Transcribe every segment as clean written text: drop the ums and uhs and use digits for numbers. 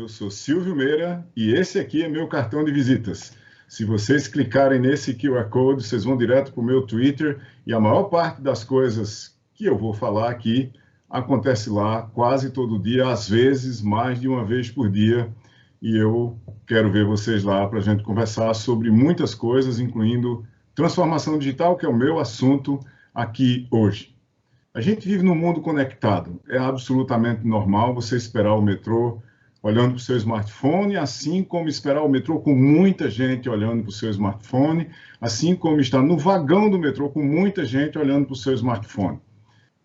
eu sou Silvio Meira e esse aqui é meu cartão de visitas. Se vocês clicarem nesse QR Code, vocês vão direto para o meu Twitter e a maior parte das coisas que eu vou falar aqui acontece lá quase todo dia, às vezes mais de uma vez por dia. E eu quero ver vocês lá para a gente conversar sobre muitas coisas, incluindo transformação digital, que é o meu assunto aqui hoje. A gente vive num mundo conectado. É absolutamente normal você esperar o metrô olhando para o seu smartphone, assim como esperar o metrô com muita gente olhando para o seu smartphone, assim como estar no vagão do metrô com muita gente olhando para o seu smartphone.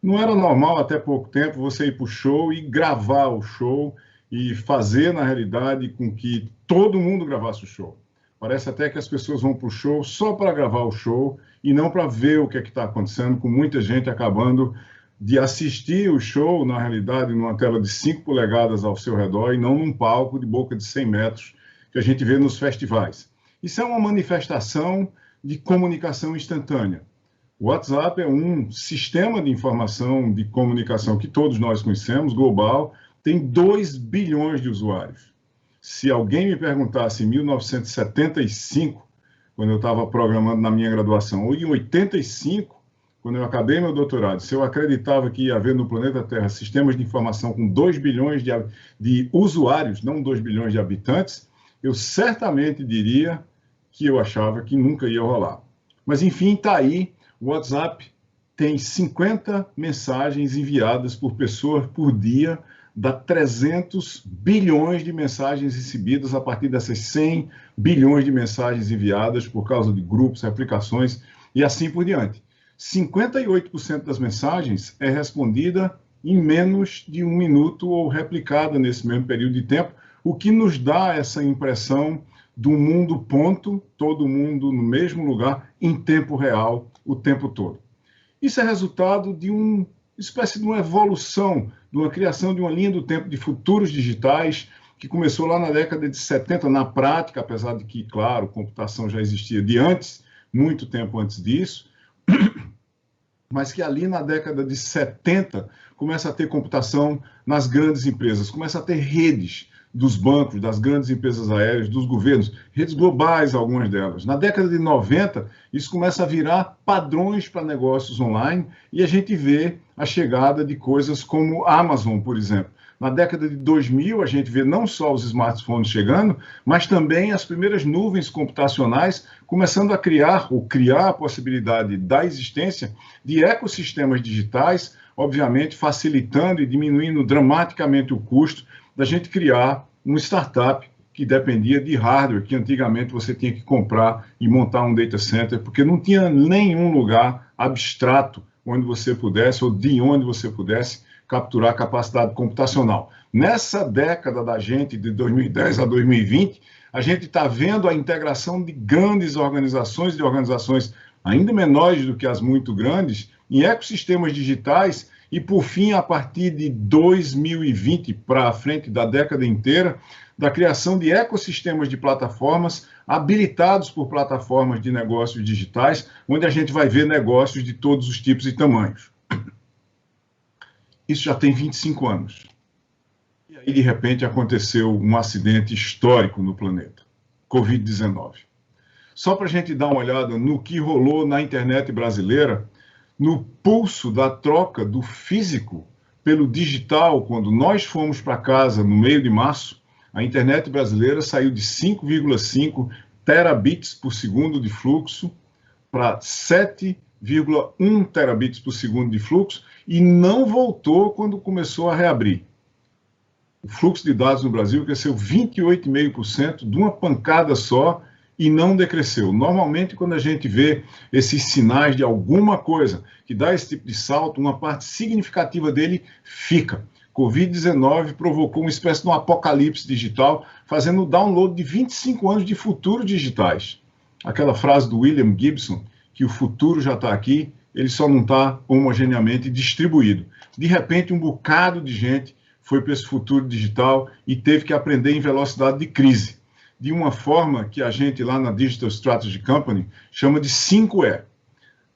Não era normal até pouco tempo você ir para o show e gravar o show e fazer, na realidade, com que todo mundo gravasse o show. Parece até que as pessoas vão para o show só para gravar o show e não para ver o que é que está acontecendo, com muita gente acabando de assistir o show, na realidade, numa tela de 5 polegadas ao seu redor e não num palco de boca de 100 metros que a gente vê nos festivais. Isso é uma manifestação de comunicação instantânea. O WhatsApp é um sistema de informação, de comunicação que todos nós conhecemos, global, tem 2 bilhões de usuários. Se alguém me perguntasse em 1975, quando eu estava programando na minha graduação, ou em 85, quando eu acabei meu doutorado, se eu acreditava que ia haver no planeta Terra sistemas de informação com 2 bilhões de usuários, não 2 bilhões de habitantes, eu certamente diria que eu achava que nunca ia rolar. Mas, enfim, está aí. O WhatsApp tem 50 mensagens enviadas por pessoa por dia, dá 300 bilhões de mensagens recebidas a partir dessas 100 bilhões de mensagens enviadas por causa de grupos, aplicações e assim por diante. 58% das mensagens é respondida em menos de 1 minuto ou replicada nesse mesmo período de tempo, o que nos dá essa impressão do mundo ponto, todo mundo no mesmo lugar, em tempo real, o tempo todo. Isso é resultado de uma espécie de uma evolução, de uma criação de uma linha do tempo de futuros digitais, que começou lá na década de 70, na prática, apesar de que, claro, computação já existia de antes, muito tempo antes disso, mas que ali na década de 70 começa a ter computação nas grandes empresas, começa a ter redes dos bancos, das grandes empresas aéreas, dos governos, redes globais, algumas delas. Na década de 90, isso começa a virar padrões para negócios online e a gente vê a chegada de coisas como a Amazon, por exemplo. Na década de 2000, a gente vê não só os smartphones chegando, mas também as primeiras nuvens computacionais começando a criar a possibilidade da existência de ecossistemas digitais, obviamente facilitando e diminuindo dramaticamente o custo da gente criar uma startup que dependia de hardware, que antigamente você tinha que comprar e montar um data center, porque não tinha nenhum lugar abstrato onde você pudesse, ou de onde você pudesse, capturar capacidade computacional. Nessa década da gente, de 2010 a 2020, a gente está vendo a integração de grandes organizações, de organizações ainda menores do que as muito grandes, em ecossistemas digitais. E, por fim, a partir de 2020 para a frente da década inteira, da criação de ecossistemas de plataformas habilitados por plataformas de negócios digitais, onde a gente vai ver negócios de todos os tipos e tamanhos. Isso já tem 25 anos. E aí, de repente, aconteceu um acidente histórico no planeta, Covid-19. Só para a gente dar uma olhada no que rolou na internet brasileira, no pulso da troca do físico pelo digital, quando nós fomos para casa no meio de março, a internet brasileira saiu de 5,5 terabits por segundo de fluxo para 7,1 terabits por segundo de fluxo e não voltou quando começou a reabrir. O fluxo de dados no Brasil cresceu 28,5% de uma pancada só, e não decresceu. Normalmente, quando a gente vê esses sinais de alguma coisa que dá esse tipo de salto, uma parte significativa dele fica. Covid-19 provocou uma espécie de um apocalipse digital, fazendo o download de 25 anos de futuros digitais. Aquela frase do William Gibson, que o futuro já está aqui, ele só não está homogeneamente distribuído. De repente, um bocado de gente foi para esse futuro digital e teve que aprender em velocidade de crise, de uma forma que a gente lá na Digital Strategy Company chama de 5E.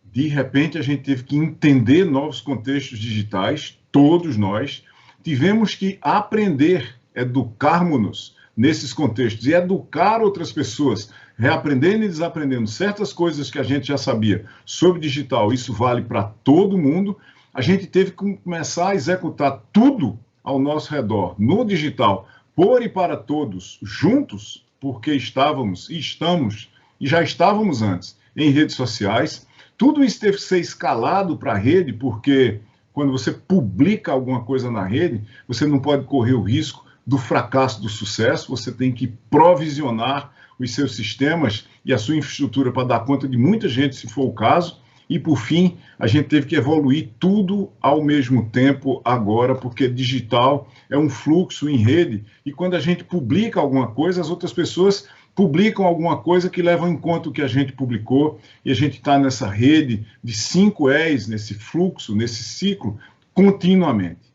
De repente, a gente teve que entender novos contextos digitais, todos nós, tivemos que aprender educarmos-nos nesses contextos e educar outras pessoas, reaprendendo e desaprendendo certas coisas que a gente já sabia sobre digital, isso vale para todo mundo, a gente teve que começar a executar tudo ao nosso redor, no digital, por e para todos, juntos, porque estávamos e estamos, e já estávamos antes, em redes sociais. Tudo isso teve que ser escalado para a rede, porque quando você publica alguma coisa na rede, você não pode correr o risco do fracasso do sucesso, você tem que provisionar os seus sistemas e a sua infraestrutura para dar conta de muita gente, se for o caso. E, por fim, a gente teve que evoluir tudo ao mesmo tempo agora, porque digital é um fluxo em rede, e quando a gente publica alguma coisa, as outras pessoas publicam alguma coisa que levam em conta o que a gente publicou, e a gente está nessa rede de 5 E's, nesse fluxo, nesse ciclo, continuamente.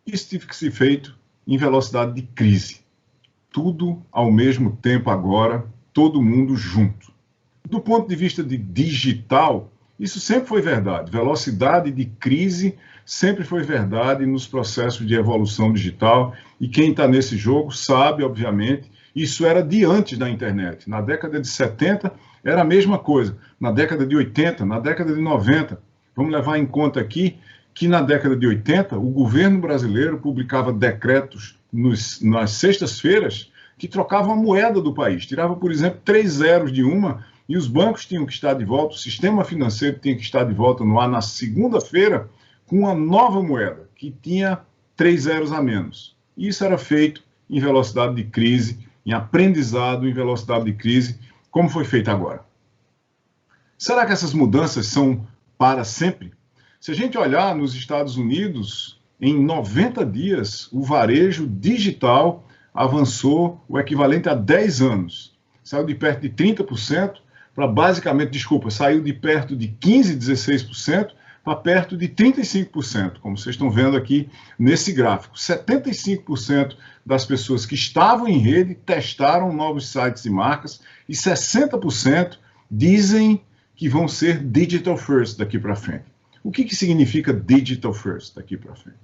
Isso teve que ser feito em velocidade de crise. Tudo ao mesmo tempo agora, todo mundo junto. Do ponto de vista de digital, isso sempre foi verdade. Velocidade de crise sempre foi verdade nos processos de evolução digital. E quem está nesse jogo sabe, obviamente, isso era de antes da internet. Na década de 70 era a mesma coisa. Na década de 80, na década de 90. Vamos levar em conta aqui que na década de 80 o governo brasileiro publicava decretos nas sextas-feiras que trocavam a moeda do país. Tirava, por exemplo, 3 zeros de uma e os bancos tinham que estar de volta, o sistema financeiro tinha que estar de volta no ar na segunda-feira com uma nova moeda, que tinha 3 zeros a menos. E isso era feito em velocidade de crise, em aprendizado em velocidade de crise, como foi feito agora. Será que essas mudanças são para sempre? Se a gente olhar nos Estados Unidos, em 90 dias, o varejo digital avançou o equivalente a 10 anos. Saiu de perto de 30%, para basicamente, saiu de perto de 15%, 16%, para perto de 35%, como vocês estão vendo aqui nesse gráfico. 75% das pessoas que estavam em rede testaram novos sites e marcas, e 60% dizem que vão ser digital first daqui para frente. O que significa digital first daqui para frente?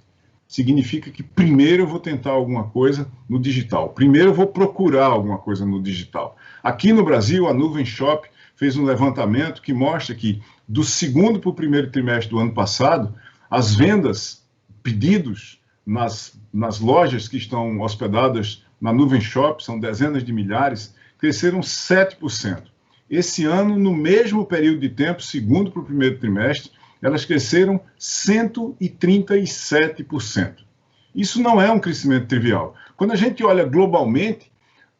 Significa que primeiro eu vou tentar alguma coisa no digital. Primeiro eu vou procurar alguma coisa no digital. Aqui no Brasil, a Nuvem Shop fez um levantamento que mostra que do segundo para o primeiro trimestre do ano passado, as vendas, pedidos nas lojas que estão hospedadas na Nuvem Shop, são dezenas de milhares, cresceram 7%. Esse ano, no mesmo período de tempo, segundo para o primeiro trimestre, elas cresceram 137%. Isso não é um crescimento trivial. Quando a gente olha globalmente,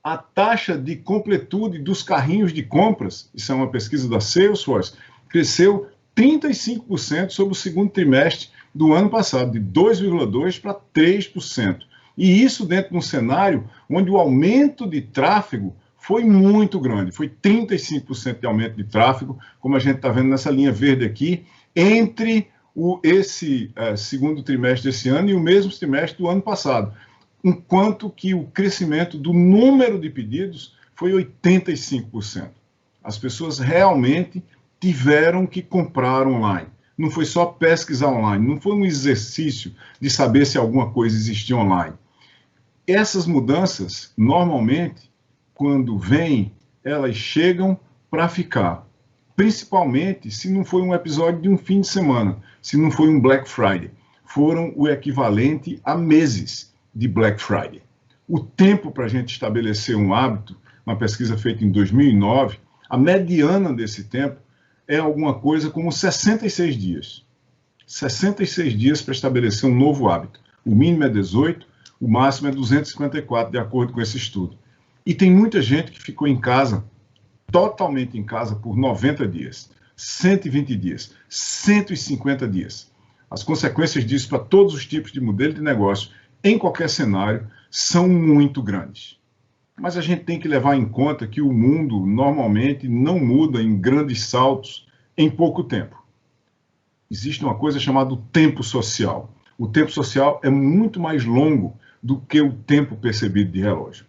a taxa de completude dos carrinhos de compras, isso é uma pesquisa da Salesforce, cresceu 35% sobre o segundo trimestre do ano passado, de 2,2% para 3%. E isso dentro de um cenário onde o aumento de tráfego foi muito grande, foi 35% de aumento de tráfego, como a gente está vendo nessa linha verde aqui, entre esse segundo trimestre desse ano e o mesmo trimestre do ano passado, enquanto que o crescimento do número de pedidos foi 85%. As pessoas realmente tiveram que comprar online. Não foi só pesquisar online, não foi um exercício de saber se alguma coisa existia online. Essas mudanças, normalmente, quando vêm, elas chegam para ficar. Principalmente se não foi um episódio de um fim de semana, se não foi um Black Friday. Foram o equivalente a meses de Black Friday. O tempo para a gente estabelecer um hábito, uma pesquisa feita em 2009, a mediana desse tempo é alguma coisa como 66 dias. 66 dias para estabelecer um novo hábito. O mínimo é 18, o máximo é 254, de acordo com esse estudo. E tem muita gente que ficou em casa, totalmente em casa, por 90 dias, 120 dias, 150 dias. As consequências disso para todos os tipos de modelo de negócio, em qualquer cenário, são muito grandes. Mas a gente tem que levar em conta que o mundo, normalmente, não muda em grandes saltos em pouco tempo. Existe uma coisa chamada tempo social. O tempo social é muito mais longo do que o tempo percebido de relógio.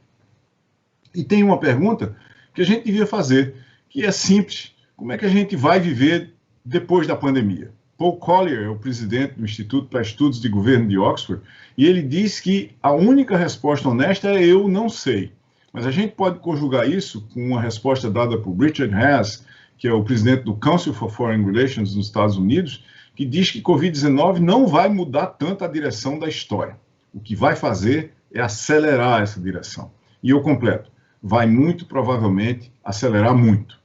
E tem uma pergunta que a gente devia fazer, que é simples. Como é que a gente vai viver depois da pandemia? Paul Collier é o presidente do Instituto para Estudos de Governo de Oxford, e ele diz que a única resposta honesta é eu não sei. Mas a gente pode conjugar isso com uma resposta dada por Richard Haass, que é o presidente do Council for Foreign Relations nos Estados Unidos, que diz que Covid-19 não vai mudar tanto a direção da história. O que vai fazer é acelerar essa direção. E eu completo, vai muito provavelmente acelerar muito.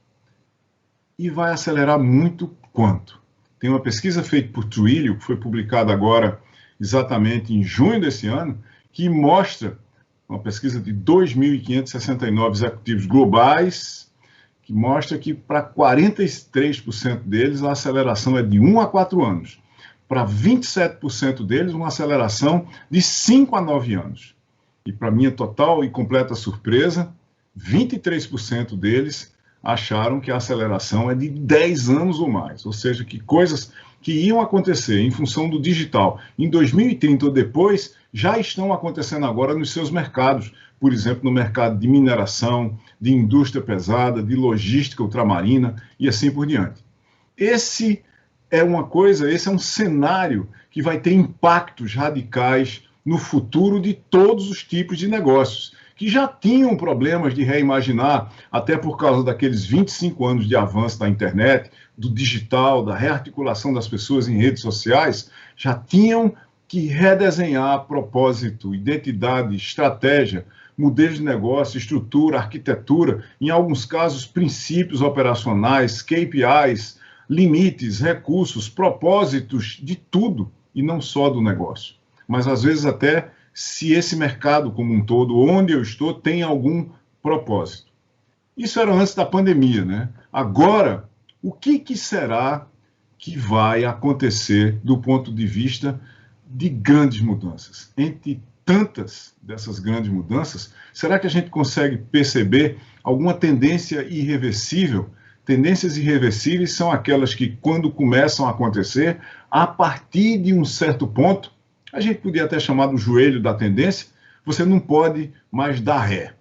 E vai acelerar muito quanto? Tem uma pesquisa feita por Twilio, que foi publicada agora exatamente em junho desse ano, que mostra, uma pesquisa de 2.569 executivos globais, que mostra que para 43% deles a aceleração é de 1 a 4 anos. Para 27% deles, uma aceleração de 5 a 9 anos. E para minha total e completa surpresa, 23% deles acharam que a aceleração é de 10 anos ou mais. Ou seja, que coisas que iam acontecer em função do digital em 2030 ou depois, já estão acontecendo agora nos seus mercados. Por exemplo, no mercado de mineração, de indústria pesada, de logística ultramarina e assim por diante. Esse é um cenário que vai ter impactos radicais no futuro de todos os tipos de negócios, que já tinham problemas de reimaginar, até por causa daqueles 25 anos de avanço da internet, do digital, da rearticulação das pessoas em redes sociais, já tinham que redesenhar propósito, identidade, estratégia, modelos de negócio, estrutura, arquitetura, em alguns casos, princípios operacionais, KPIs, limites, recursos, propósitos de tudo, e não só do negócio. Mas, às vezes, até se esse mercado como um todo, onde eu estou, tem algum propósito. Isso era antes da pandemia, né? Agora, o que será que vai acontecer do ponto de vista de grandes mudanças? Entre tantas dessas grandes mudanças, será que a gente consegue perceber alguma tendência irreversível? Tendências irreversíveis são aquelas que, quando começam a acontecer, a partir de um certo ponto, a gente podia até chamar do joelho da tendência, você não pode mais dar ré.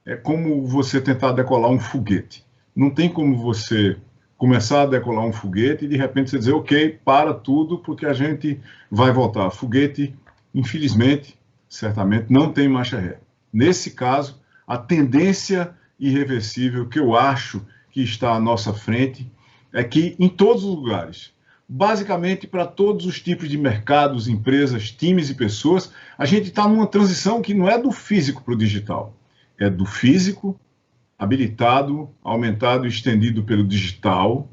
É como você tentar decolar um foguete. Não tem como você começar a decolar um foguete e de repente você dizer, ok, para tudo porque a gente vai voltar. Foguete, infelizmente, certamente não tem marcha ré. Nesse caso, a tendência irreversível que eu acho que está à nossa frente é que em todos os lugares, basicamente para todos os tipos de mercados, empresas, times e pessoas, a gente está numa transição que não é do físico para o digital, é do físico habilitado, aumentado e estendido pelo digital,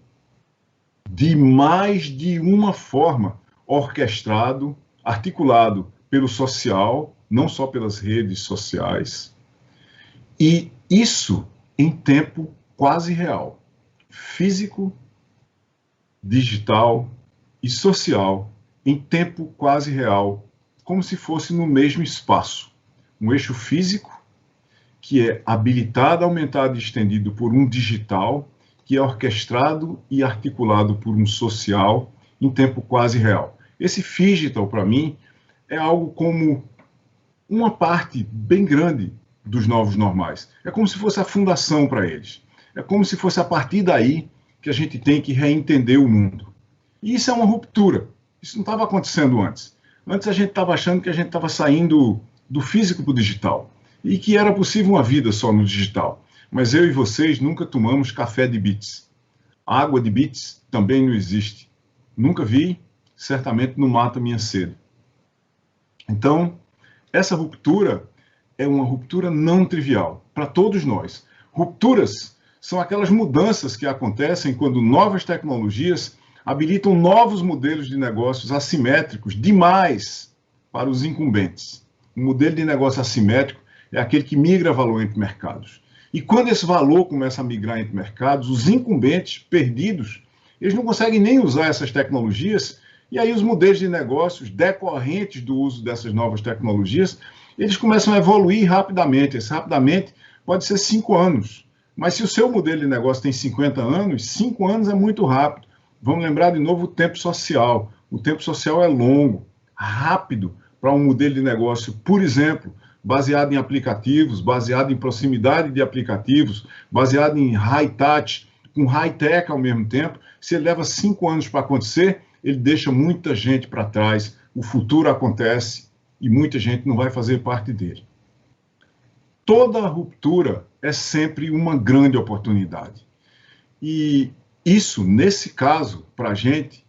de mais de uma forma, orquestrado, articulado pelo social, não só pelas redes sociais, e isso em tempo quase real, físico, digital e social, em tempo quase real, como se fosse no mesmo espaço. Um eixo físico, que é habilitado, aumentado e estendido por um digital, que é orquestrado e articulado por um social, em tempo quase real. Esse phygital, para mim, é algo como uma parte bem grande dos novos normais. É como se fosse a fundação para eles. É como se fosse a partir daí que a gente tem que reentender o mundo. E isso é uma ruptura. Isso não estava acontecendo antes. Antes a gente estava achando que a gente estava saindo do físico para o digital e que era possível uma vida só no digital. Mas eu e vocês nunca tomamos café de bits. Água de bits também não existe. Nunca vi, certamente não mata minha sede. Então, essa ruptura é uma ruptura não trivial para todos nós. Rupturas são aquelas mudanças que acontecem quando novas tecnologias habilitam novos modelos de negócios assimétricos demais para os incumbentes. Um modelo de negócio assimétrico é aquele que migra valor entre mercados. E quando esse valor começa a migrar entre mercados, os incumbentes perdidos, eles não conseguem nem usar essas tecnologias, e aí os modelos de negócios decorrentes do uso dessas novas tecnologias, eles começam a evoluir rapidamente. Esse rapidamente pode ser 5 anos. Mas se o seu modelo de negócio tem 50 anos, 5 anos é muito rápido. Vamos lembrar de novo o tempo social. O tempo social é longo, rápido para um modelo de negócio, por exemplo, baseado em aplicativos, baseado em proximidade de aplicativos, baseado em high touch, com high tech ao mesmo tempo. Se ele leva 5 anos para acontecer, ele deixa muita gente para trás, o futuro acontece e muita gente não vai fazer parte dele. Toda ruptura é sempre uma grande oportunidade. E isso, nesse caso, para a gente,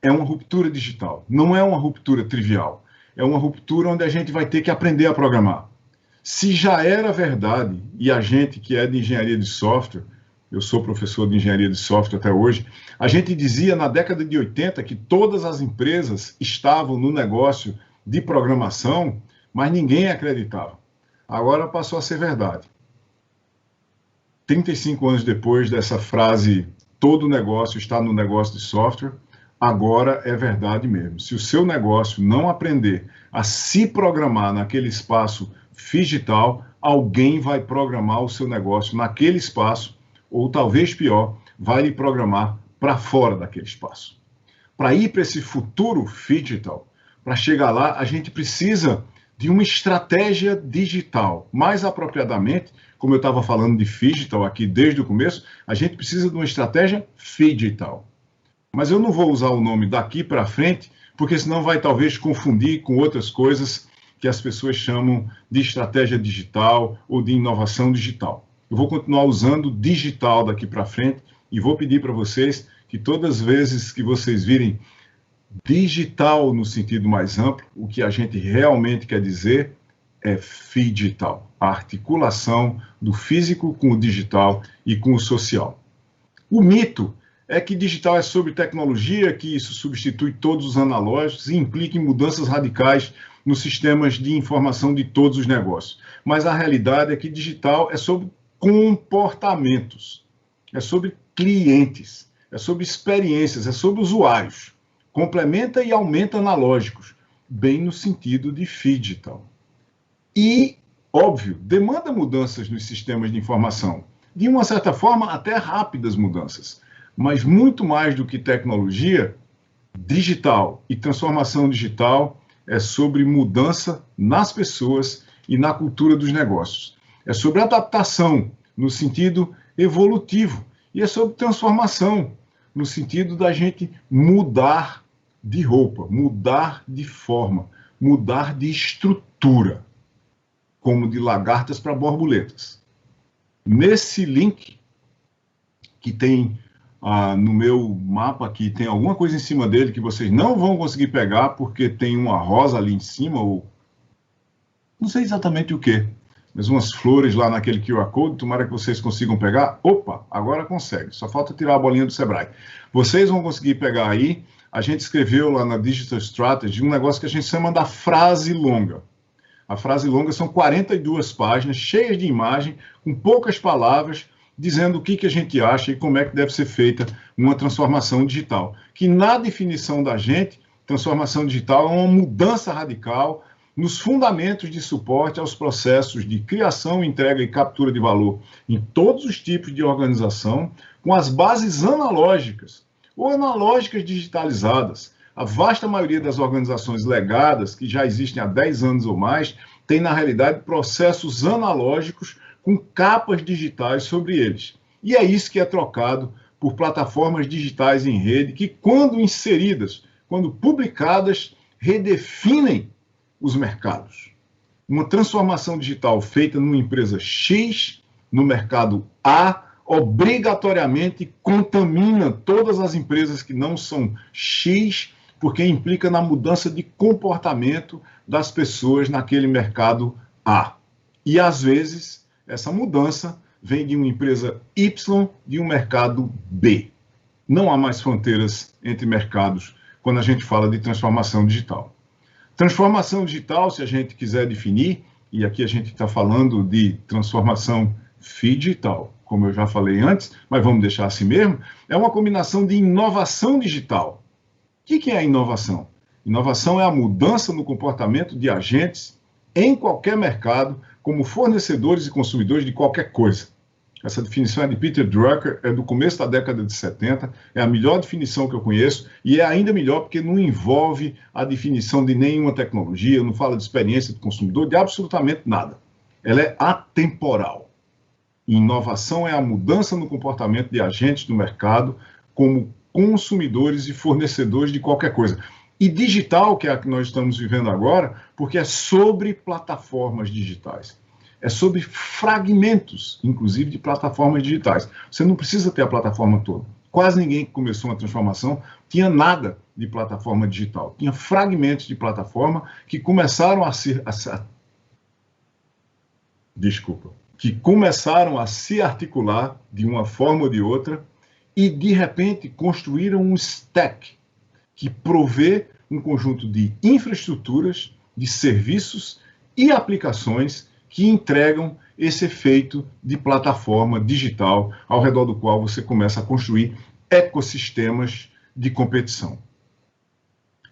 é uma ruptura digital. Não é uma ruptura trivial. É uma ruptura onde a gente vai ter que aprender a programar. Se já era verdade, e a gente que é de engenharia de software, eu sou professor de engenharia de software até hoje, a gente dizia na década de 80 que todas as empresas estavam no negócio de programação, mas ninguém acreditava. Agora passou a ser verdade. 35 anos depois dessa frase, todo negócio está no negócio de software, agora é verdade mesmo. Se o seu negócio não aprender a se programar naquele espaço digital, alguém vai programar o seu negócio naquele espaço, ou talvez pior, vai lhe programar para fora daquele espaço. Para ir para esse futuro digital, para chegar lá, a gente precisa de uma estratégia digital. Mais apropriadamente, como eu estava falando de digital aqui desde o começo, a gente precisa de uma estratégia digital. Mas eu não vou usar o nome daqui para frente, porque senão vai talvez confundir com outras coisas que as pessoas chamam de estratégia digital ou de inovação digital. Eu vou continuar usando digital daqui para frente e vou pedir para vocês que todas as vezes que vocês virem digital no sentido mais amplo, o que a gente realmente quer dizer é digital, a articulação do físico com o digital e com o social. O mito é que digital é sobre tecnologia, que isso substitui todos os analógicos e implica em mudanças radicais nos sistemas de informação de todos os negócios. Mas a realidade é que digital é sobre comportamentos, é sobre clientes, é sobre experiências, é sobre usuários. Complementa e aumenta analógicos, bem no sentido de digital. E, óbvio, demanda mudanças nos sistemas de informação, de uma certa forma até rápidas mudanças, mas muito mais do que tecnologia, digital e transformação digital é sobre mudança nas pessoas e na cultura dos negócios. É sobre adaptação no sentido evolutivo e é sobre transformação no sentido da gente mudar de roupa, mudar de forma, mudar de estrutura, como de lagartas para borboletas. Nesse link, que tem no meu mapa aqui, tem alguma coisa em cima dele que vocês não vão conseguir pegar, porque tem uma rosa ali em cima, ou não sei exatamente o que, mas umas flores lá naquele QR Code, tomara que vocês consigam pegar. Opa, agora consegue, só falta tirar a bolinha do Sebrae. Vocês vão conseguir pegar aí. A gente escreveu lá na Digital Strategy um negócio que a gente chama da frase longa. A frase longa são 42 páginas, cheias de imagem, com poucas palavras, dizendo o que a gente acha e como é que deve ser feita uma transformação digital. Que na definição da gente, transformação digital é uma mudança radical nos fundamentos de suporte aos processos de criação, entrega e captura de valor em todos os tipos de organização, com as bases analógicas ou analógicas digitalizadas. A vasta maioria das organizações legadas, que já existem há 10 anos ou mais, tem, na realidade, processos analógicos com capas digitais sobre eles. E é isso que é trocado por plataformas digitais em rede, que, quando inseridas, quando publicadas, redefinem os mercados. Uma transformação digital feita numa empresa X, no mercado A, obrigatoriamente contamina todas as empresas que não são X, porque implica na mudança de comportamento das pessoas naquele mercado A. E, às vezes, essa mudança vem de uma empresa Y, de um mercado B. Não há mais fronteiras entre mercados quando a gente fala de transformação digital. Transformação digital, se a gente quiser definir, e aqui a gente está falando de transformação digital, como eu já falei antes, mas vamos deixar assim mesmo, é uma combinação de inovação digital. O que é a inovação? Inovação é a mudança no comportamento de agentes em qualquer mercado, como fornecedores e consumidores de qualquer coisa. Essa definição é de Peter Drucker, é do começo da década de 70, é a melhor definição que eu conheço, e é ainda melhor porque não envolve a definição de nenhuma tecnologia, não fala de experiência do consumidor, de absolutamente nada. Ela é atemporal. Inovação é a mudança no comportamento de agentes do mercado, como consumidores e fornecedores de qualquer coisa. E digital, que é a que nós estamos vivendo agora, porque é sobre plataformas digitais. É sobre fragmentos, inclusive, de plataformas digitais. Você não precisa ter a plataforma toda. Quase ninguém que começou uma transformação tinha nada de plataforma digital. Tinha fragmentos de plataforma que começaram a se articular de uma forma ou de outra e, de repente, construíram um stack que provê um conjunto de infraestruturas, de serviços e aplicações que entregam esse efeito de plataforma digital ao redor do qual você começa a construir ecossistemas de competição.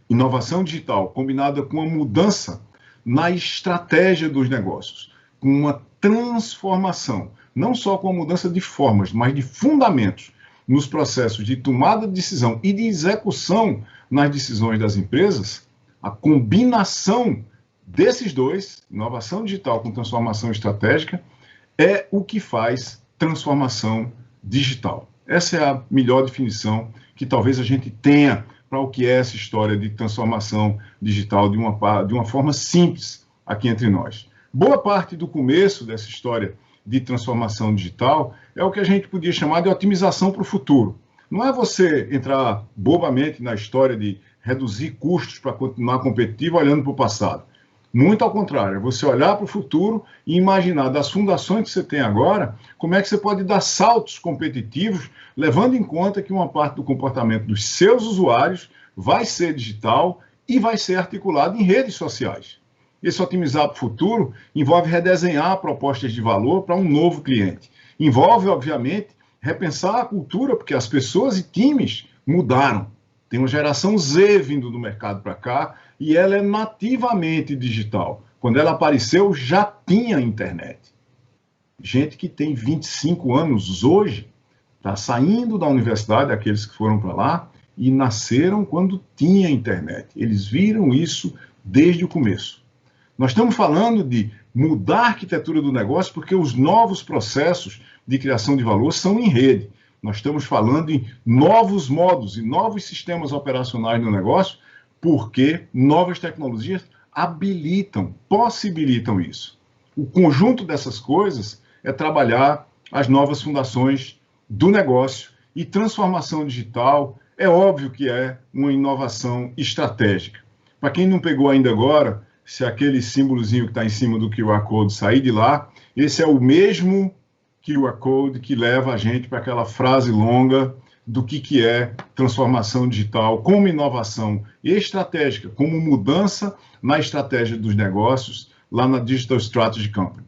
Inovação digital combinada com uma mudança na estratégia dos negócios, com uma transformação, não só com a mudança de formas, mas de fundamentos nos processos de tomada de decisão e de execução nas decisões das empresas, a combinação desses dois, inovação digital com transformação estratégica, é o que faz transformação digital. Essa é a melhor definição que talvez a gente tenha para o que é essa história de transformação digital de uma forma simples aqui entre nós. Boa parte do começo dessa história de transformação digital é o que a gente podia chamar de otimização para o futuro. Não é você entrar bobamente na história de reduzir custos para continuar competitivo olhando para o passado. Muito ao contrário, é você olhar para o futuro e imaginar das fundações que você tem agora, como é que você pode dar saltos competitivos, levando em conta que uma parte do comportamento dos seus usuários vai ser digital e vai ser articulado em redes sociais. Esse otimizar para o futuro envolve redesenhar propostas de valor para um novo cliente. Envolve, obviamente, repensar a cultura, porque as pessoas e times mudaram. Tem uma geração Z vindo do mercado para cá e ela é nativamente digital. Quando ela apareceu, já tinha internet. Gente que tem 25 anos hoje, está saindo da universidade, aqueles que foram para lá, e nasceram quando tinha internet. Eles viram isso desde o começo. Nós estamos falando de mudar a arquitetura do negócio porque os novos processos de criação de valor são em rede. Nós estamos falando em novos modos e novos sistemas operacionais no negócio porque novas tecnologias habilitam, possibilitam isso. O conjunto dessas coisas é trabalhar as novas fundações do negócio e transformação digital é óbvio que é uma inovação estratégica. Para quem não pegou ainda agora, se aquele símbolozinho que está em cima do QR Code sair de lá, esse é o mesmo QR Code que leva a gente para aquela frase longa do que é transformação digital como inovação estratégica, como mudança na estratégia dos negócios lá na Digital Strategy Company.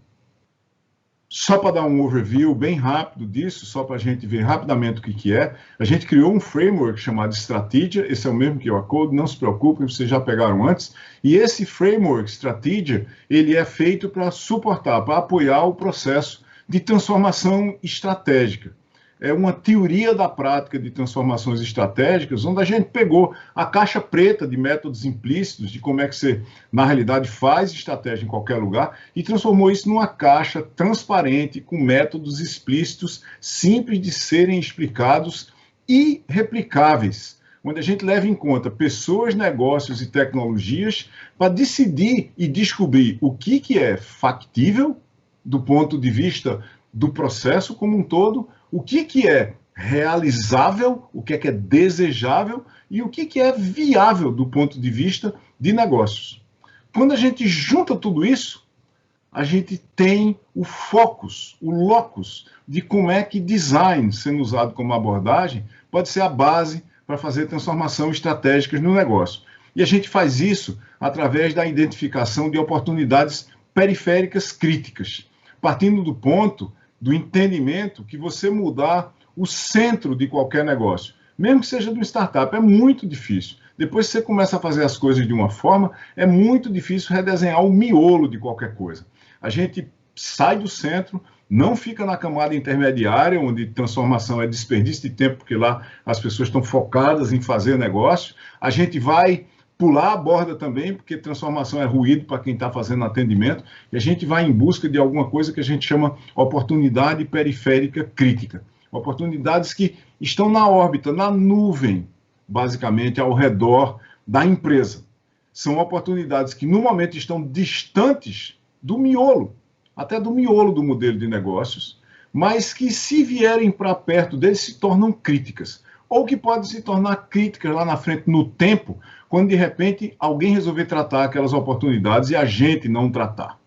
Só para dar um overview bem rápido disso, só para a gente ver rapidamente o que é, a gente criou um framework chamado Strategia, esse é o mesmo QR Code, não se preocupem, vocês já pegaram antes, e esse framework Strategia, ele é feito para suportar, para apoiar o processo de transformação estratégica. É uma teoria da prática de transformações estratégicas, onde a gente pegou a caixa preta de métodos implícitos, de como é que você, na realidade, faz estratégia em qualquer lugar, e transformou isso numa caixa transparente, com métodos explícitos, simples de serem explicados e replicáveis, onde a gente leva em conta pessoas, negócios e tecnologias para decidir e descobrir o que é factível, do ponto de vista do processo como um todo, o que é realizável, o que é desejável e o que é viável do ponto de vista de negócios. Quando a gente junta tudo isso, a gente tem o focus, o locus de como é que design, sendo usado como abordagem, pode ser a base para fazer transformação estratégicas no negócio. E a gente faz isso através da identificação de oportunidades periféricas críticas, partindo do ponto do entendimento que você mudar o centro de qualquer negócio, mesmo que seja de uma startup, é muito difícil. Depois que você começa a fazer as coisas de uma forma, é muito difícil redesenhar o miolo de qualquer coisa. A gente sai do centro, não fica na camada intermediária, onde transformação é desperdício de tempo, porque lá as pessoas estão focadas em fazer negócio. A gente vai pular a borda também, porque transformação é ruído para quem está fazendo atendimento, e a gente vai em busca de alguma coisa que a gente chama oportunidade periférica crítica. oportunidades que estão na órbita, na nuvem, basicamente ao redor da empresa. São oportunidades que no momento estão distantes do miolo, até do miolo do modelo de negócios, mas que se vierem para perto deles se tornam críticas, ou que podem se tornar críticas lá na frente no tempo, quando de repente alguém resolver tratar aquelas oportunidades e a gente não tratar.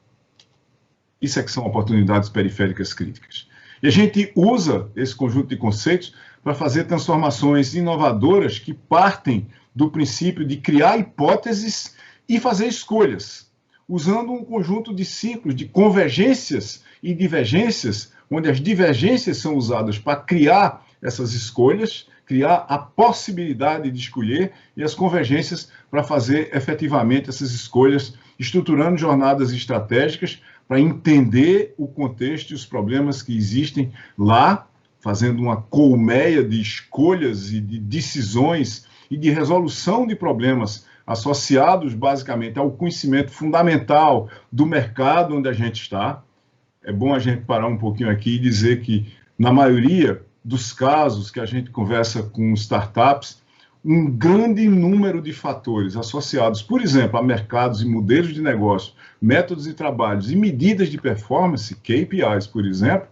Isso é que são oportunidades periféricas críticas. E a gente usa esse conjunto de conceitos para fazer transformações inovadoras que partem do princípio de criar hipóteses e fazer escolhas, usando um conjunto de ciclos de convergências e divergências, onde as divergências são usadas para criar essas escolhas, criar a possibilidade de escolher, e as convergências para fazer efetivamente essas escolhas, estruturando jornadas estratégicas para entender o contexto e os problemas que existem lá, fazendo uma colmeia de escolhas e de decisões e de resolução de problemas associados basicamente ao conhecimento fundamental do mercado onde a gente está. É bom a gente parar um pouquinho aqui e dizer que, na maioria dos casos que a gente conversa com startups, um grande número de fatores associados, por exemplo, a mercados e modelos de negócio, métodos de trabalhos e medidas de performance, KPIs, por exemplo,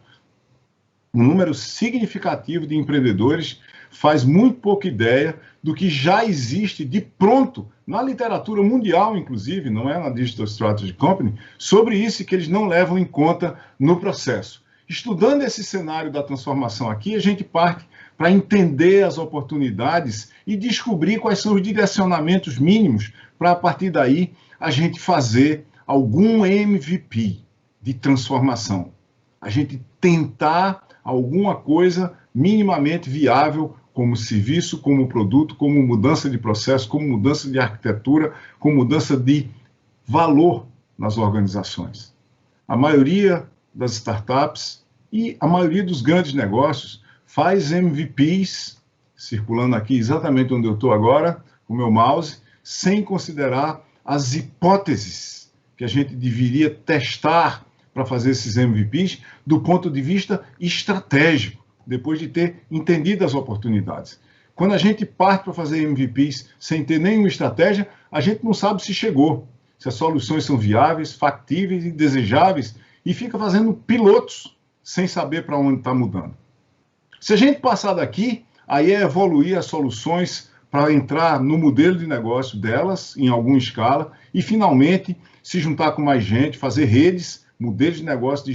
um número significativo de empreendedores faz muito pouca ideia do que já existe de pronto na literatura mundial, inclusive, não é na Digital Strategy Company, sobre isso e que eles não levam em conta no processo. Estudando esse cenário da transformação aqui, a gente parte para entender as oportunidades e descobrir quais são os direcionamentos mínimos para, a partir daí, a gente fazer algum MVP de transformação. A gente tentar alguma coisa minimamente viável como serviço, como produto, como mudança de processo, como mudança de arquitetura, como mudança de valor nas organizações. A maioria das startups e a maioria dos grandes negócios faz MVPs, circulando aqui exatamente onde eu estou agora, com o meu mouse, sem considerar as hipóteses que a gente deveria testar para fazer esses MVPs do ponto de vista estratégico, depois de ter entendido as oportunidades. Quando a gente parte para fazer MVPs sem ter nenhuma estratégia, a gente não sabe se chegou, se as soluções são viáveis, factíveis e desejáveis, e fica fazendo pilotos sem saber para onde está mudando. Se a gente passar daqui, aí é evoluir as soluções para entrar no modelo de negócio delas, em alguma escala, e finalmente se juntar com mais gente, fazer redes, modelos de negócio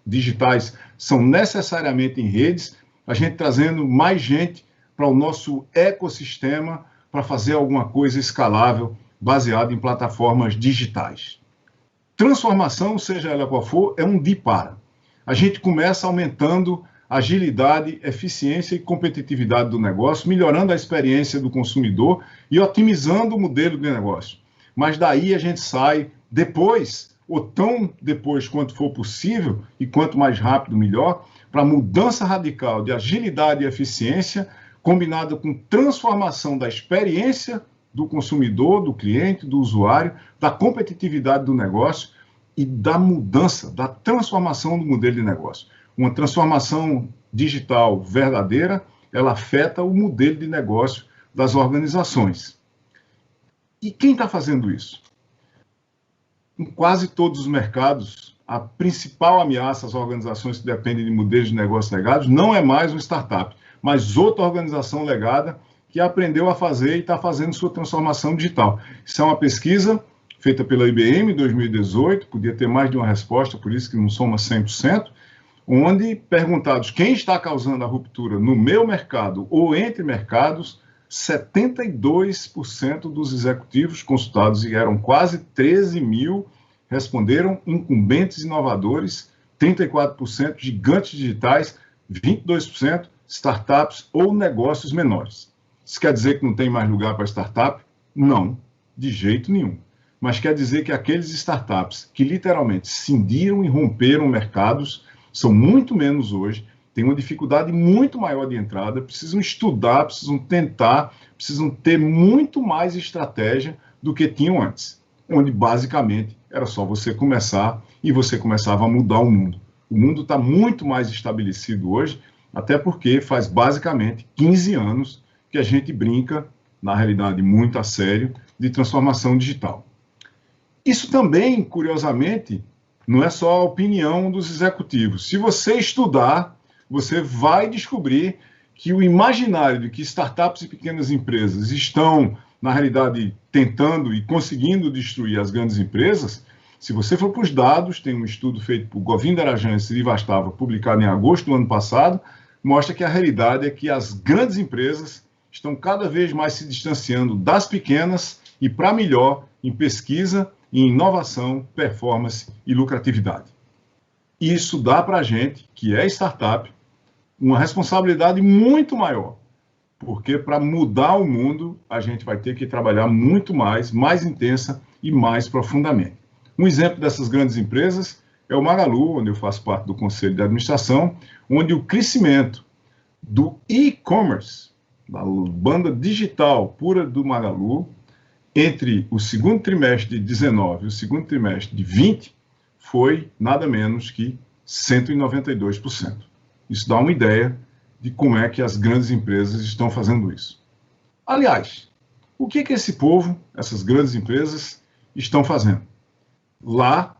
digitais são necessariamente em redes, a gente trazendo mais gente para o nosso ecossistema para fazer alguma coisa escalável, baseada em plataformas digitais. Transformação, seja ela qual for, é um de para. A gente começa aumentando agilidade, eficiência e competitividade do negócio, melhorando a experiência do consumidor e otimizando o modelo de negócio. Mas daí a gente sai depois, ou tão depois quanto for possível, e quanto mais rápido, melhor, para mudança radical de agilidade e eficiência, combinada com transformação da experiência do consumidor, do cliente, do usuário, da competitividade do negócio e da mudança, da transformação do modelo de negócio. Uma transformação digital verdadeira, ela afeta o modelo de negócio das organizações. E quem está fazendo isso? Em quase todos os mercados, a principal ameaça às organizações que dependem de modelos de negócio legados não é mais uma startup, mas outra organização legada que aprendeu a fazer e está fazendo sua transformação digital. Isso é uma pesquisa feita pela IBM em 2018, podia ter mais de uma resposta, por isso que não soma 100%, onde, perguntados quem está causando a ruptura no meu mercado ou entre mercados, 72% dos executivos consultados, e eram quase 13 mil, responderam incumbentes inovadores, 34% gigantes digitais, 22% startups ou negócios menores. Isso quer dizer que não tem mais lugar para startup? Não, de jeito nenhum. Mas quer dizer que aqueles startups que literalmente cindiram e romperam mercados são muito menos hoje, têm uma dificuldade muito maior de entrada, precisam estudar, precisam tentar, precisam ter muito mais estratégia do que tinham antes, onde basicamente era só você começar e você começava a mudar o mundo. O mundo está muito mais estabelecido hoje Até porque faz basicamente 15 anos que a gente brinca, na realidade muito a sério, de transformação digital. Isso também, curiosamente, não é só a opinião dos executivos. Se você estudar, você vai descobrir que o imaginário de que startups e pequenas empresas estão, na realidade, tentando e conseguindo destruir as grandes empresas, se você for para os dados, tem um estudo feito por Govinda Rajan e Srivastava, publicado em agosto do ano passado, mostra que a realidade é que as grandes empresas estão cada vez mais se distanciando das pequenas e para melhor em pesquisa, em inovação, performance e lucratividade. Isso dá para a gente, que é startup, uma responsabilidade muito maior, porque para mudar o mundo, a gente vai ter que trabalhar muito mais intensa e mais profundamente. Um exemplo dessas grandes empresas é o Magalu, onde eu faço parte do conselho de administração, onde o crescimento do e-commerce, da banda digital pura do Magalu, entre o segundo trimestre de 19 e o segundo trimestre de 20, foi nada menos que 192%. Isso dá uma ideia de como é que as grandes empresas estão fazendo isso. Aliás, o que esse povo, essas grandes empresas, estão fazendo? Lá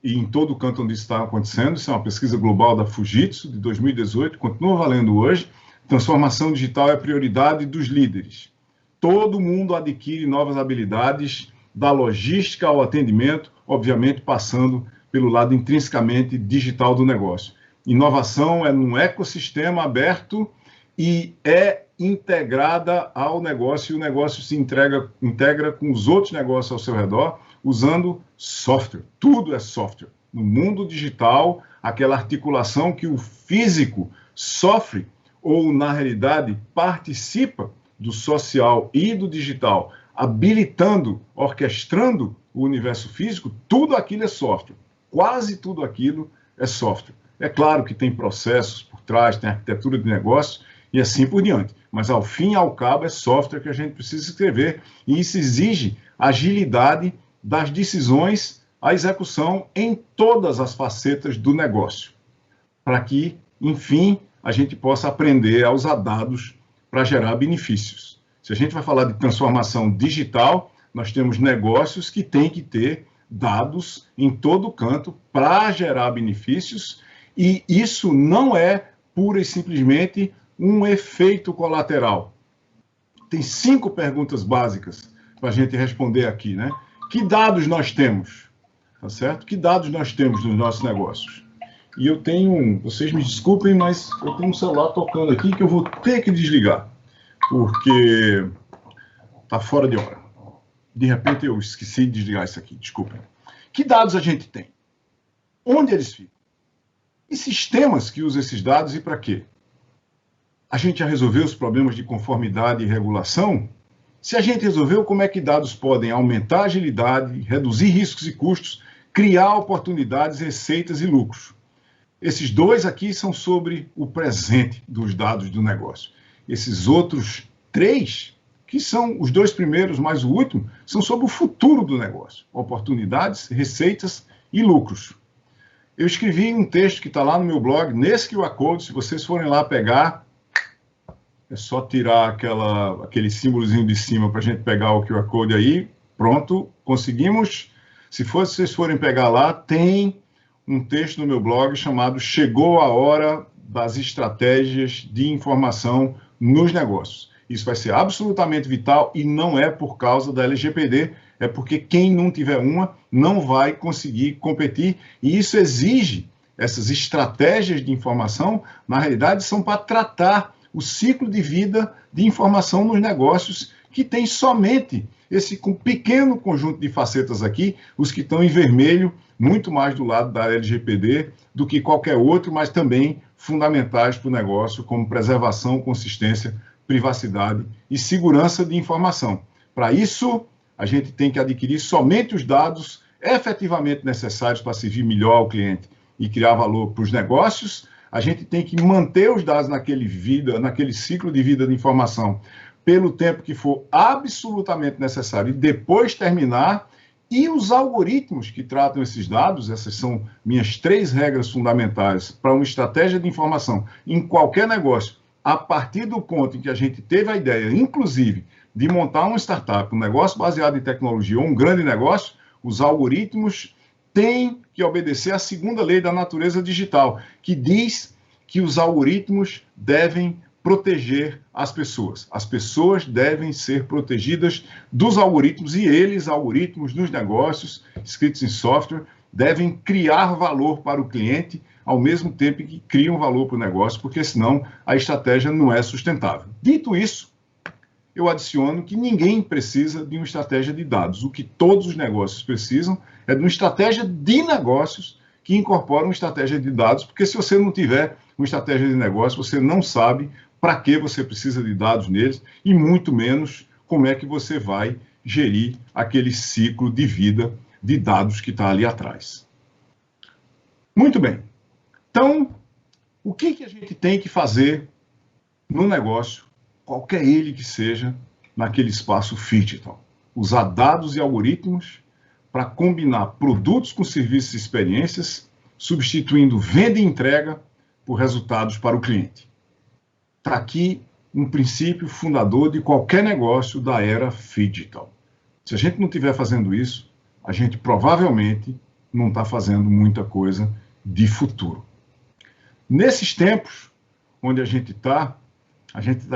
e em todo o canto onde isso está acontecendo, isso é uma pesquisa global da Fujitsu, de 2018, continua valendo hoje, transformação digital é a prioridade dos líderes. Todo mundo adquire novas habilidades, da logística ao atendimento, obviamente passando pelo lado intrinsecamente digital do negócio. Inovação é num ecossistema aberto e é integrada ao negócio, e o negócio se integra com os outros negócios ao seu redor, usando software. Tudo é software. No mundo digital, aquela articulação que o físico sofre, ou na realidade participa do social e do digital, habilitando, orquestrando o universo físico, tudo aquilo é software. Quase tudo aquilo é software. É claro que tem processos por trás, tem arquitetura de negócio e assim por diante. Mas, ao fim e ao cabo, é software que a gente precisa escrever. E isso exige agilidade das decisões à execução em todas as facetas do negócio. Para que, enfim, a gente possa aprender a usar dados para gerar benefícios. Se a gente vai falar de transformação digital, nós temos negócios que têm que ter dados em todo canto para gerar benefícios, e isso não é pura e simplesmente um efeito colateral. Tem 5 perguntas básicas para a gente responder aqui, né? Que dados nós temos? Tá certo? Que dados nós temos nos nossos negócios? E eu tenho, vocês me desculpem, mas eu tenho um celular tocando aqui que eu vou ter que desligar, porque está fora de hora. De repente eu esqueci de desligar isso aqui, desculpem. Que dados a gente tem? Onde eles ficam? E sistemas que usam esses dados e para quê? A gente já resolveu os problemas de conformidade e regulação? Se a gente resolveu, como é que dados podem aumentar a agilidade, reduzir riscos e custos, criar oportunidades, receitas e lucros? Esses 2 aqui são sobre o presente dos dados do negócio. Esses outros 3, que são os 2 primeiros mais o último, são sobre o futuro do negócio. Oportunidades, receitas e lucros. Eu escrevi um texto que está lá no meu blog, nesse QR Code, se vocês forem lá pegar, é só tirar aquele símbolozinho de cima para a gente pegar o QR Code aí, pronto, conseguimos. Se vocês forem pegar lá, tem um texto no meu blog chamado Chegou a Hora das Estratégias de Informação nos Negócios. Isso vai ser absolutamente vital e não é por causa da LGPD, é porque quem não tiver uma não vai conseguir competir, e isso exige, essas estratégias de informação, na realidade, são para tratar o ciclo de vida de informação nos negócios, que tem somente esse pequeno conjunto de facetas aqui, os que estão em vermelho, muito mais do lado da LGPD do que qualquer outro, mas também fundamentais para o negócio, como preservação, consistência, privacidade e segurança de informação. Para isso, a gente tem que adquirir somente os dados efetivamente necessários para servir melhor ao cliente e criar valor para os negócios. A gente tem que manter os dados naquele ciclo de vida de informação pelo tempo que for absolutamente necessário e depois terminar, E os algoritmos que tratam esses dados, essas são minhas 3 regras fundamentais para uma estratégia de informação em qualquer negócio, a partir do ponto em que a gente teve a ideia, inclusive, de montar uma startup, um negócio baseado em tecnologia ou um grande negócio, os algoritmos têm que obedecer à segunda lei da natureza digital, que diz que os algoritmos devem proteger as pessoas. As pessoas devem ser protegidas dos algoritmos e eles, algoritmos nos negócios, escritos em software, devem criar valor para o cliente ao mesmo tempo que criam valor para o negócio, porque senão a estratégia não é sustentável. Dito isso, eu adiciono que ninguém precisa de uma estratégia de dados. O que todos os negócios precisam é de uma estratégia de negócios que incorpora uma estratégia de dados, porque se você não tiver uma estratégia de negócio, você não sabe para que você precisa de dados neles e muito menos como é que você vai gerir aquele ciclo de vida de dados que está ali atrás. Muito bem. Então, o que a gente tem que fazer no negócio, qualquer ele que seja, naquele espaço digital? Usar dados e algoritmos para combinar produtos com serviços e experiências, substituindo venda e entrega por resultados para o cliente. Está aqui um princípio fundador de qualquer negócio da era digital. Se a gente não estiver fazendo isso, a gente provavelmente não está fazendo muita coisa de futuro. Nesses tempos onde a gente está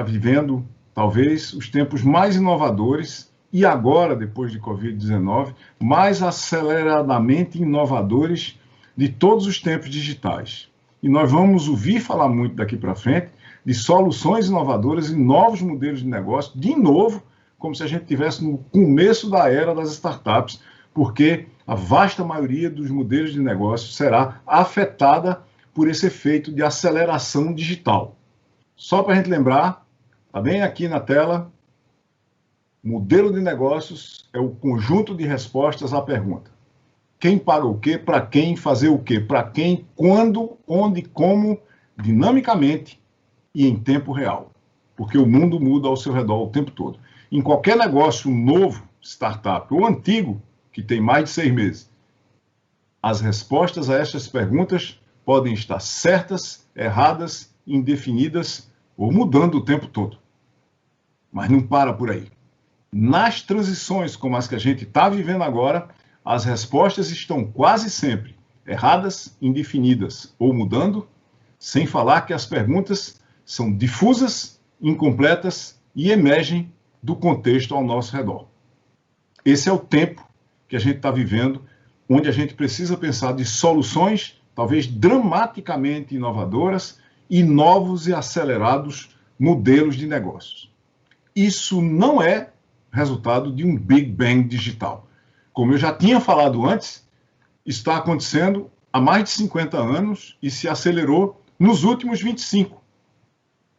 vivendo talvez os tempos mais inovadores e agora, depois de Covid-19, mais aceleradamente inovadores de todos os tempos digitais. E nós vamos ouvir falar muito daqui para frente de soluções inovadoras e novos modelos de negócio, de novo, como se a gente estivesse no começo da era das startups, porque a vasta maioria dos modelos de negócio será afetada por esse efeito de aceleração digital. Só para a gente lembrar, está bem aqui na tela, modelo de negócios é o conjunto de respostas à pergunta. Quem paga o quê, para quem fazer o quê, para quem, quando, onde, como, dinamicamente e em tempo real. Porque o mundo muda ao seu redor o tempo todo. Em qualquer negócio novo, startup ou antigo, que tem mais de 6 meses, as respostas a estas perguntas podem estar certas, erradas, indefinidas ou mudando o tempo todo. Mas não para por aí. Nas transições como as que a gente está vivendo agora, as respostas estão quase sempre erradas, indefinidas ou mudando, sem falar que as perguntas são difusas, incompletas e emergem do contexto ao nosso redor. Esse é o tempo que a gente está vivendo, onde a gente precisa pensar de soluções, talvez dramaticamente inovadoras, e novos e acelerados modelos de negócios. Isso não é resultado de um Big Bang digital. Como eu já tinha falado antes, está acontecendo há mais de 50 anos e se acelerou nos últimos 25.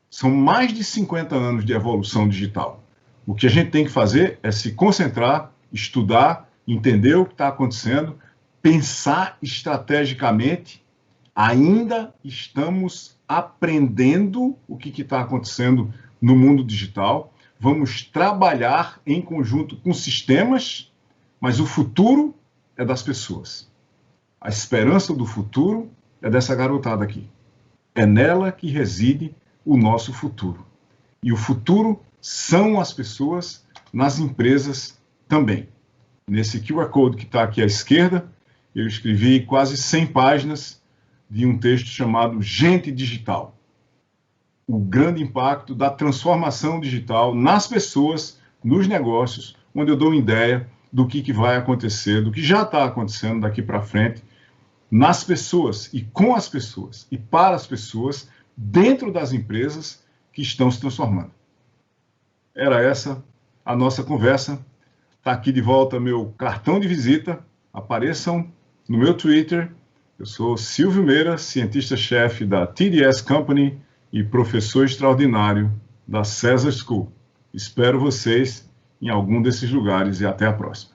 São mais de 50 anos de evolução digital. O que a gente tem que fazer é se concentrar, estudar, entender o que está acontecendo, pensar estrategicamente. Ainda estamos aprendendo o que está acontecendo no mundo digital. Vamos trabalhar em conjunto com sistemas, mas o futuro é das pessoas. A esperança do futuro é dessa garotada aqui. É nela que reside o nosso futuro. E o futuro são as pessoas nas empresas também. Nesse QR Code que está aqui à esquerda, eu escrevi quase 100 páginas de um texto chamado Gente Digital. O grande impacto da transformação digital nas pessoas, nos negócios, onde eu dou uma ideia do que vai acontecer, do que já está acontecendo daqui para frente, nas pessoas e com as pessoas e para as pessoas, dentro das empresas que estão se transformando. Era essa a nossa conversa. Está aqui de volta meu cartão de visita. Apareçam no meu Twitter. Eu sou Silvio Meira, cientista-chefe da TDS Company e professor extraordinário da Cesar School. Espero vocês em algum desses lugares e até a próxima.